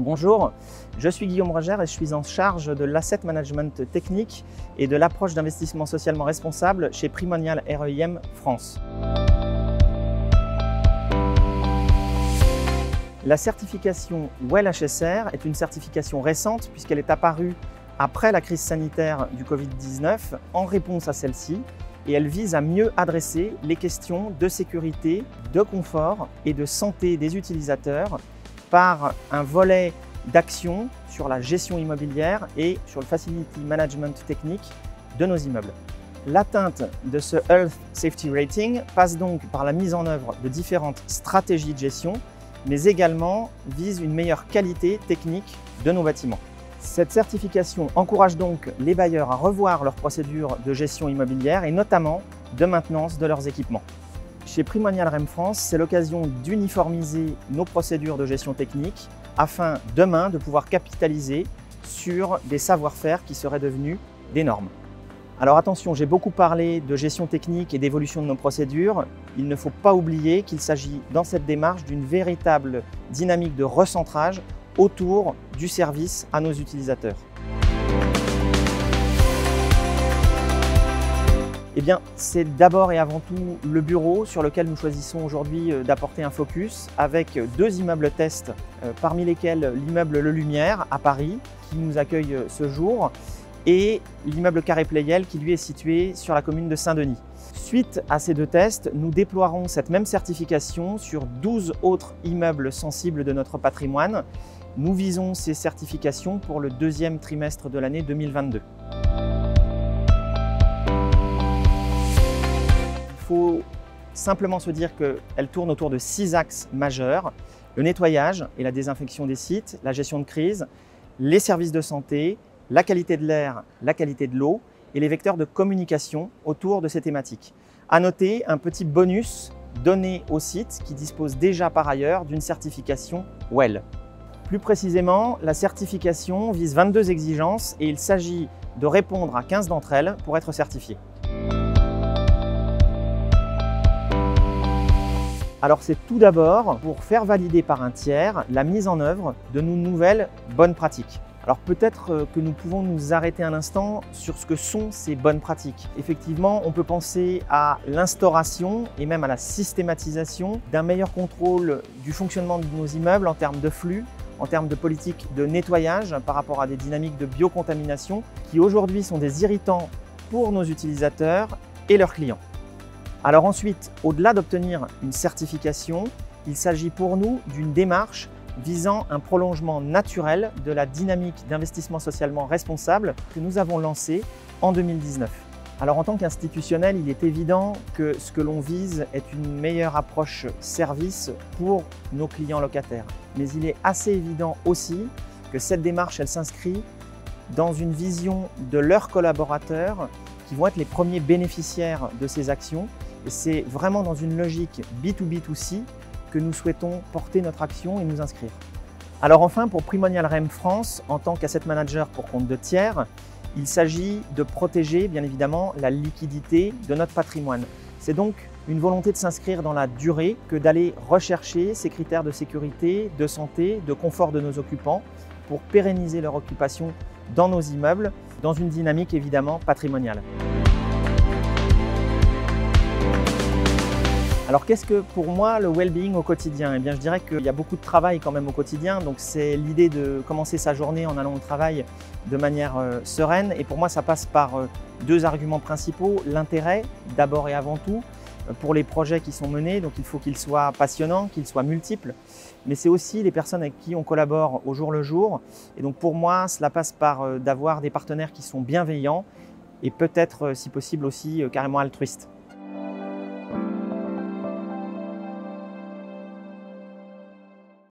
Bonjour, je suis Guillaume Roger et je suis en charge de l'asset management technique et de l'approche d'investissement socialement responsable chez Primonial REIM France. La certification WELL HSR est une certification récente puisqu'elle est apparue après la crise sanitaire du Covid-19 en réponse à celle-ci et elle vise à mieux adresser les questions de sécurité, de confort et de santé des utilisateurs par un volet d'action sur la gestion immobilière et sur le facility management technique de nos immeubles. L'atteinte de ce Health Safety Rating passe donc par la mise en œuvre de différentes stratégies de gestion, mais également vise une meilleure qualité technique de nos bâtiments. Cette certification encourage donc les bailleurs à revoir leurs procédures de gestion immobilière et notamment de maintenance de leurs équipements. Chez Primonial REIM France, c'est l'occasion d'uniformiser nos procédures de gestion technique afin demain de pouvoir capitaliser sur des savoir-faire qui seraient devenus des normes. Alors attention, j'ai beaucoup parlé de gestion technique et d'évolution de nos procédures. Il ne faut pas oublier qu'il s'agit dans cette démarche d'une véritable dynamique de recentrage autour du service à nos utilisateurs. Eh bien, c'est d'abord et avant tout le bureau sur lequel nous choisissons aujourd'hui d'apporter un focus avec deux immeubles tests, parmi lesquels l'immeuble Le Lumière à Paris qui nous accueille ce jour et l'immeuble Carré Pleyel qui lui est situé sur la commune de Saint-Denis. Suite à ces deux tests, nous déploierons cette même certification sur 12 autres immeubles sensibles de notre patrimoine. Nous visons ces certifications pour le deuxième trimestre de l'année 2022. Il faut simplement se dire qu'elle tourne autour de 6 axes majeurs: le nettoyage et la désinfection des sites, la gestion de crise, les services de santé, la qualité de l'air, la qualité de l'eau et les vecteurs de communication autour de ces thématiques. À noter un petit bonus donné au site qui dispose déjà par ailleurs d'une certification WELL. Plus précisément, la certification vise 22 exigences et il s'agit de répondre à 15 d'entre elles pour être certifié. Alors c'est tout d'abord pour faire valider par un tiers la mise en œuvre de nos nouvelles bonnes pratiques. Alors peut-être que nous pouvons nous arrêter un instant sur ce que sont ces bonnes pratiques. Effectivement, on peut penser à l'instauration et même à la systématisation d'un meilleur contrôle du fonctionnement de nos immeubles en termes de flux, en termes de politique de nettoyage par rapport à des dynamiques de biocontamination qui aujourd'hui sont des irritants pour nos utilisateurs et leurs clients. Alors ensuite, au-delà d'obtenir une certification, il s'agit pour nous d'une démarche visant un prolongement naturel de la dynamique d'investissement socialement responsable que nous avons lancée en 2019. Alors en tant qu'institutionnel, il est évident que ce que l'on vise est une meilleure approche service pour nos clients locataires. Mais il est assez évident aussi que cette démarche, elle s'inscrit dans une vision de leurs collaborateurs qui vont être les premiers bénéficiaires de ces actions. Et c'est vraiment dans une logique B2B2C que nous souhaitons porter notre action et nous inscrire. Alors enfin, pour Primonial REIM France, en tant qu'asset manager pour compte de tiers, il s'agit de protéger bien évidemment la liquidité de notre patrimoine. C'est donc une volonté de s'inscrire dans la durée que d'aller rechercher ces critères de sécurité, de santé, de confort de nos occupants pour pérenniser leur occupation dans nos immeubles, dans une dynamique évidemment patrimoniale. Alors qu'est-ce que pour moi le well-being au quotidien? Eh bien je dirais qu'il y a beaucoup de travail quand même au quotidien, donc c'est l'idée de commencer sa journée en allant au travail de manière sereine et pour moi ça passe par deux arguments principaux. L'intérêt d'abord et avant tout pour les projets qui sont menés, donc il faut qu'ils soient passionnants, qu'ils soient multiples, mais c'est aussi les personnes avec qui on collabore au jour le jour et donc pour moi cela passe par d'avoir des partenaires qui sont bienveillants et peut-être si possible aussi carrément altruistes.